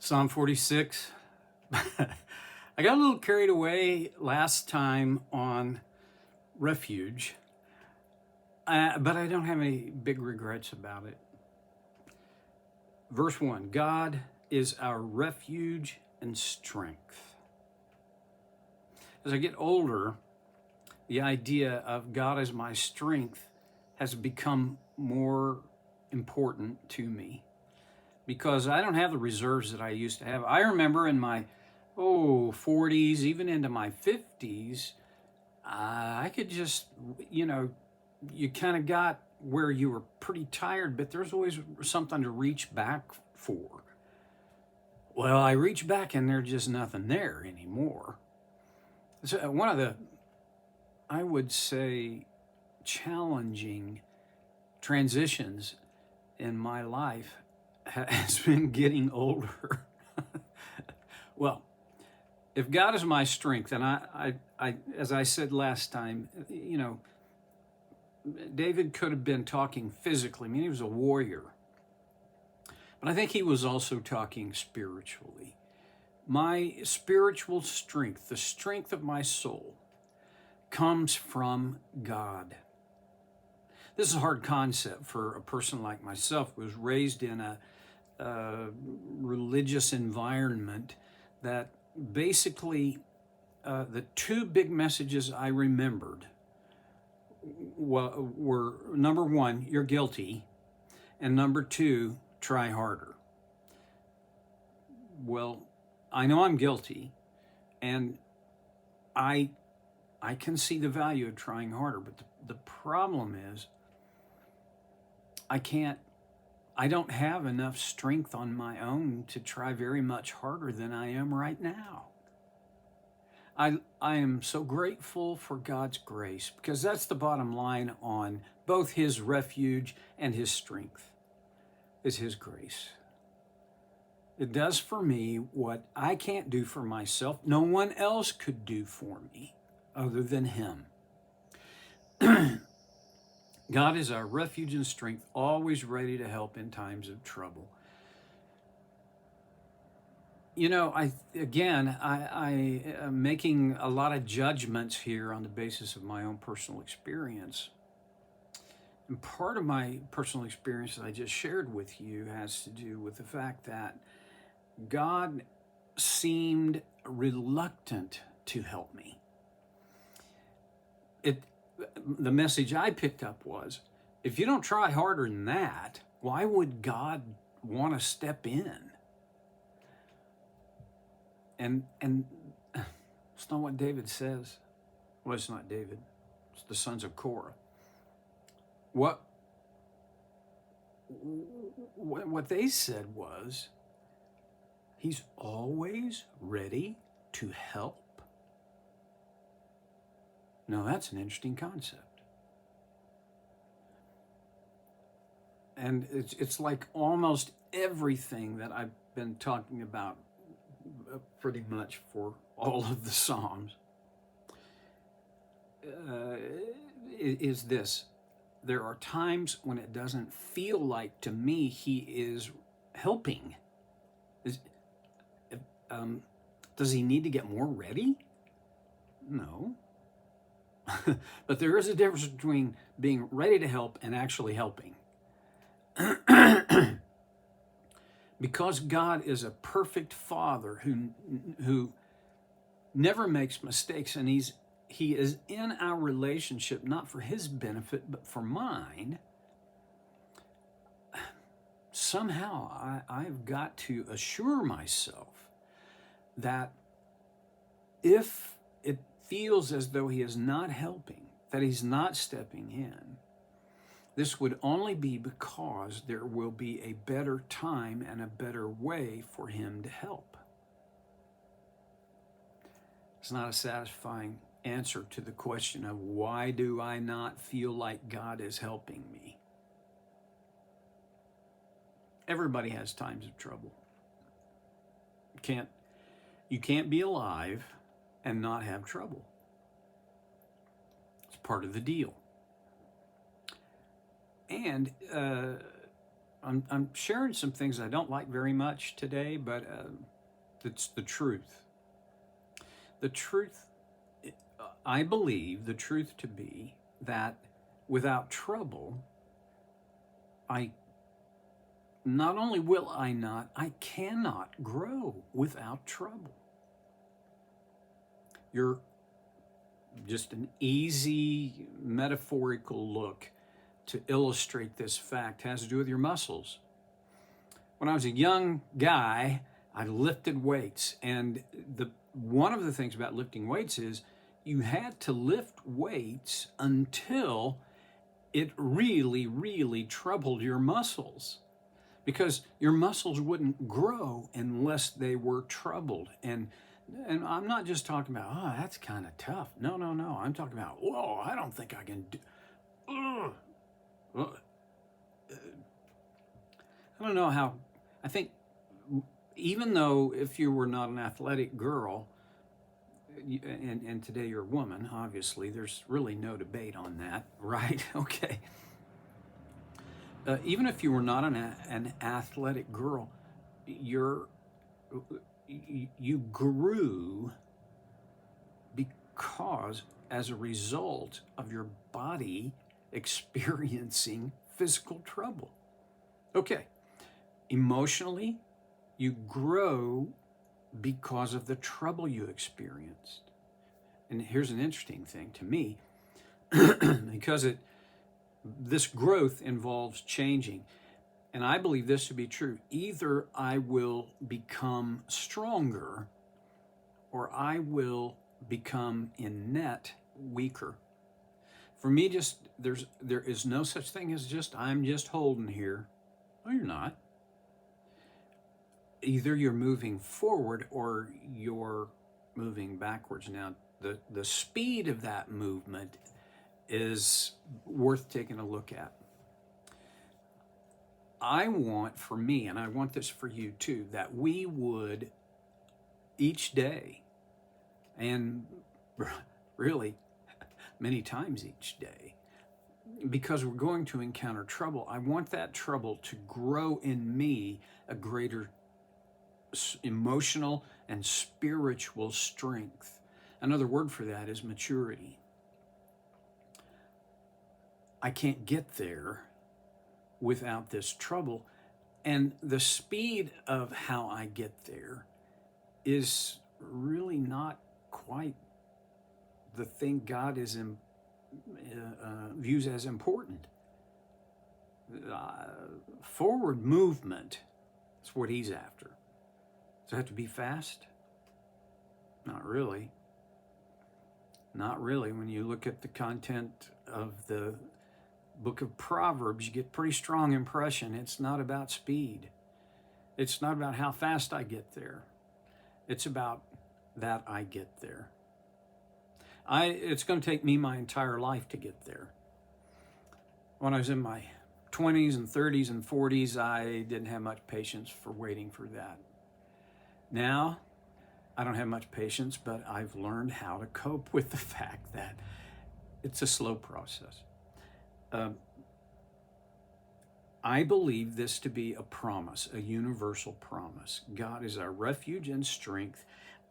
Psalm 46. I got a little carried away last time on refuge, but I don't have any big regrets about it. Verse 1, God is our refuge and strength. As I get older, the idea of God as my strength has become more important to me because I don't have the reserves that I used to have. I remember in my 40s, even into my 50s, I could just, you kind of got where you were pretty tired, but there's always something to reach back for. Well, I reach back and there's just nothing there anymore. So one of the, I would say, challenging transitions in my life has been getting older. Well, if God is my strength, and I, as I said last time, David could have been talking physically. I mean, he was a warrior. But I think he was also talking spiritually. My spiritual strength, the strength of my soul, comes from God. This is a hard concept for a person like myself who was raised in a religious environment that basically the two big messages I remembered were number one, you're guilty, and number two, try harder. Well, I know I'm guilty, and I can see the value of trying harder, but the problem is I don't have enough strength on my own to try very much harder than I am right now. I am so grateful for God's grace, because that's the bottom line on both his refuge and his strength, is his grace. It does for me what I can't do for myself. No one else could do for me other than him. God is our refuge and strength, always ready to help in times of trouble. I am making a lot of judgments here on the basis of my own personal experience. And part of my personal experience that I just shared with you has to do with the fact that God seemed reluctant to help me. The message I picked up was, if you don't try harder than that, why would God want to step in? And it's not what David says. Well, it's not David. It's the sons of Korah. What they said was, he's always ready to help. Now, that's an interesting concept. And it's like almost everything that I've been talking about pretty much for all of the Psalms is this. There are times when it doesn't feel like, to me, he is helping. Does he need to get more ready? No. But there is a difference between being ready to help and actually helping. Because God is a perfect Father who never makes mistakes, and he is in our relationship not for his benefit but for mine. Somehow I've got to assure myself that if it feels as though he is not helping, that he's not stepping in, this would only be because there will be a better time and a better way for him to help. It's not a satisfying answer to the question of why do I not feel like God is helping me? Everybody has times of trouble. You can't be alive and not have trouble. It's part of the deal. And I'm sharing some things I don't like very much today, but it's the truth. The truth, I believe the truth to be that without trouble, I not only will I cannot grow without trouble. You're just an easy metaphorical look to illustrate this fact has to do with your muscles. When I was a young guy, I lifted weights, and one of the things about lifting weights is you had to lift weights until it really, really troubled your muscles, because your muscles wouldn't grow unless they were troubled. And I'm not just talking about, oh, that's kind of tough. No, no, no. I'm talking about, whoa, I don't think I can do. I don't know how. I think even though if you were not an athletic girl, and today you're a woman, obviously, there's really no debate on that, right? Okay. Even if you were not an athletic girl, you grew because as a result of your body experiencing physical trouble. Okay, emotionally, you grow because of the trouble you experienced. And here's an interesting thing to me, because this growth involves changing. And I believe this to be true. Either I will become stronger or I will become in net weaker. For me, there is no such thing as I'm just holding here. No, you're not. Either you're moving forward or you're moving backwards. Now, the speed of that movement is worth taking a look at. I want for me, and I want this for you too, that we would each day, and really many times each day, because we're going to encounter trouble, I want that trouble to grow in me a greater emotional and spiritual strength. Another word for that is maturity. I can't get there without this trouble. And the speed of how I get there is really not quite the thing God views as important. Forward movement is what he's after. Does it have to be fast? Not really. Not really. When you look at the content of the book of Proverbs, you get a pretty strong impression. It's not about speed. It's not about how fast I get there. It's about that I get there. It's going to take me my entire life to get there. When I was in my 20s and 30s and 40s, I didn't have much patience for waiting for that. Now, I don't have much patience, but I've learned how to cope with the fact that it's a slow process. I believe this to be a promise, a universal promise. God is our refuge and strength,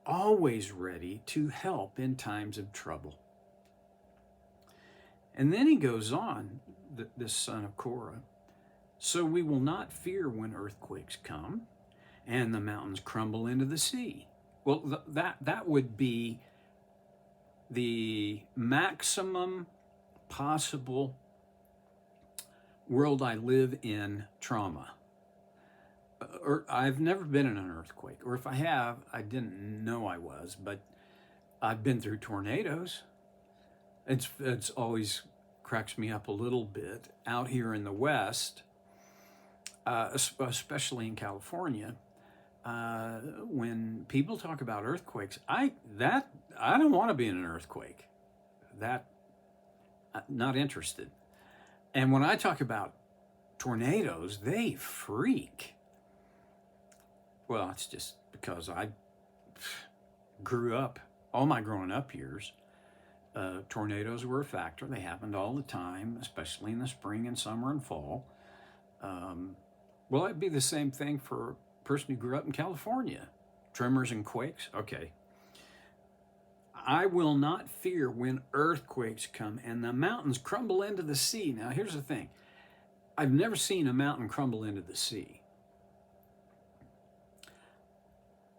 always ready to help in times of trouble. And then he goes on, this son of Korah, so we will not fear when earthquakes come and the mountains crumble into the sea. Well, that would be the maximum possible world I live in trauma. I've never been in an earthquake, or if I have, I didn't know I was, but I've been through tornadoes. It's always cracks me up a little bit out here in the West, especially in California. When people talk about earthquakes, I don't want to be in an earthquake. Not interested. And when I talk about tornadoes, they freak. Well, it's just because I grew up, all my growing up years, tornadoes were a factor. They happened all the time, especially in the spring and summer and fall. Well, it'd be the same thing for a person who grew up in California. Tremors and quakes? Okay. I will not fear when earthquakes come and the mountains crumble into the sea. Now, here's the thing. I've never seen a mountain crumble into the sea.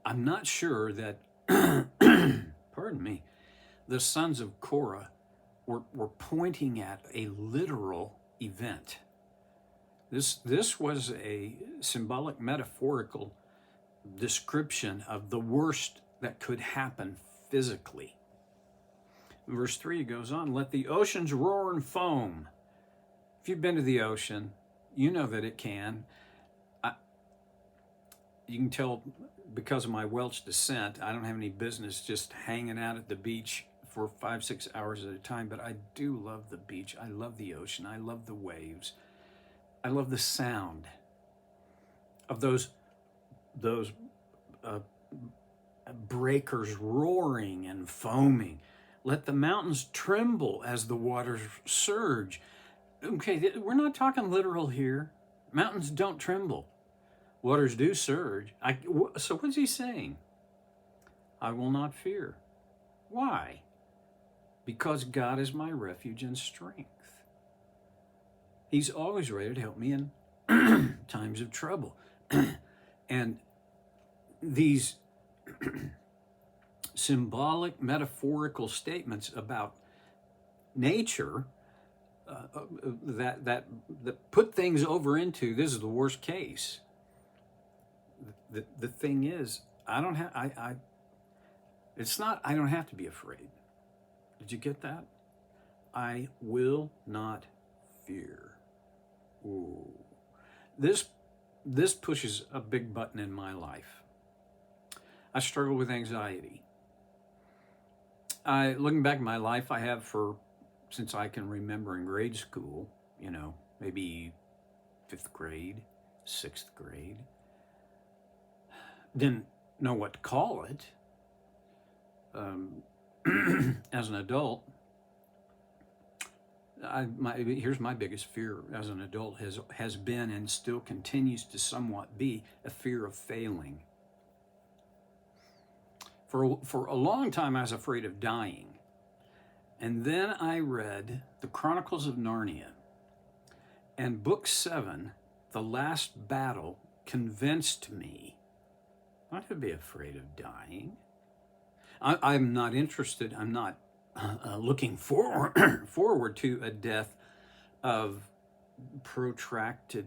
I'm not sure that, pardon me, the sons of Korah were pointing at a literal event. This was a symbolic, metaphorical description of the worst that could happen physically. In verse 3 it goes on, let the oceans roar and foam. If you've been to the ocean, you know that it can. You can tell because of my Welsh descent, I don't have any business just hanging out at the beach for 5-6 hours at a time, but I do love the beach. I love the ocean. I love the waves. I love the sound of those breakers roaring and foaming. Let the mountains tremble as the waters surge. Okay, we're not talking literal here. Mountains don't tremble. Waters do surge. So what's he saying? I will not fear. Why? Because God is my refuge and strength. He's always ready to help me in times of trouble. And these symbolic, metaphorical statements about nature that put things over into this is the worst case. The thing is, I don't have to be afraid. Did you get that? I will not fear. Ooh. This pushes a big button in my life. I struggle with anxiety. Looking back at my life, I have since I can remember in grade school, maybe 5th grade, 6th grade. Didn't know what to call it. As an adult, here's my biggest fear as an adult has been and still continues to somewhat be a fear of failing. For a long time, I was afraid of dying. And then I read the Chronicles of Narnia. And Book 7, The Last Battle, convinced me not to be afraid of dying. I'm not interested. I'm not looking forward to a death of protracted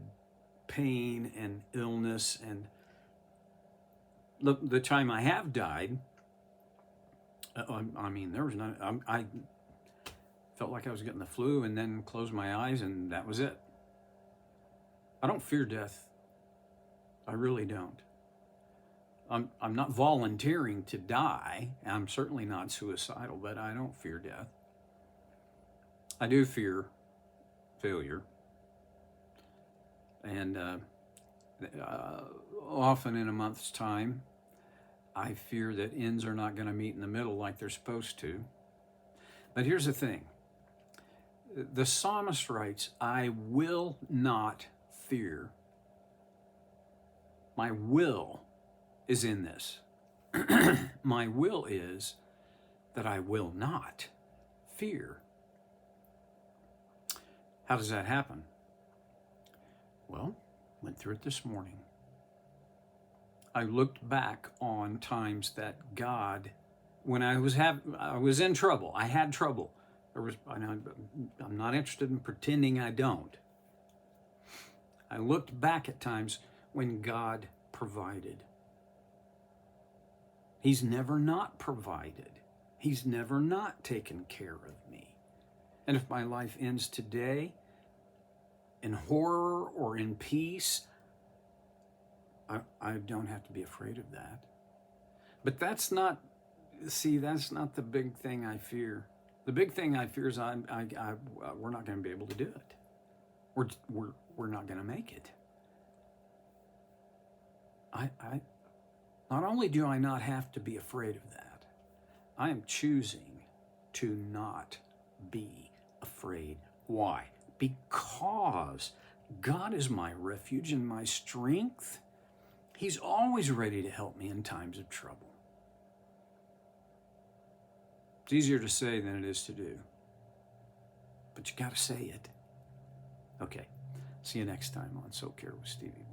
pain and illness. And the time I have died, there was none. I felt like I was getting the flu and then closed my eyes and that was it. I don't fear death. I really don't. I'm not volunteering to die. I'm certainly not suicidal, but I don't fear death. I do fear failure. And often in a month's time, I fear that ends are not going to meet in the middle like they're supposed to. But here's the thing. The psalmist writes, I will not fear. My will is in this. My will is that I will not fear. How does that happen? Well, went through it this morning. I looked back on times that God, when I was in trouble, I had trouble. I'm not interested in pretending I don't. I looked back at times when God provided. He's never not provided. He's never not taken care of me. And if my life ends today in horror or in peace, I don't have to be afraid of that. But that's not the big thing I fear. The big thing I fear is we're not going to be able to do it. We're not going to make it. Not only do I not have to be afraid of that, I am choosing to not be afraid. Why? Because God is my refuge and my strength. He's always ready to help me in times of trouble. It's easier to say than it is to do, but you got to say it. Okay, see you next time on So Care with Stevie.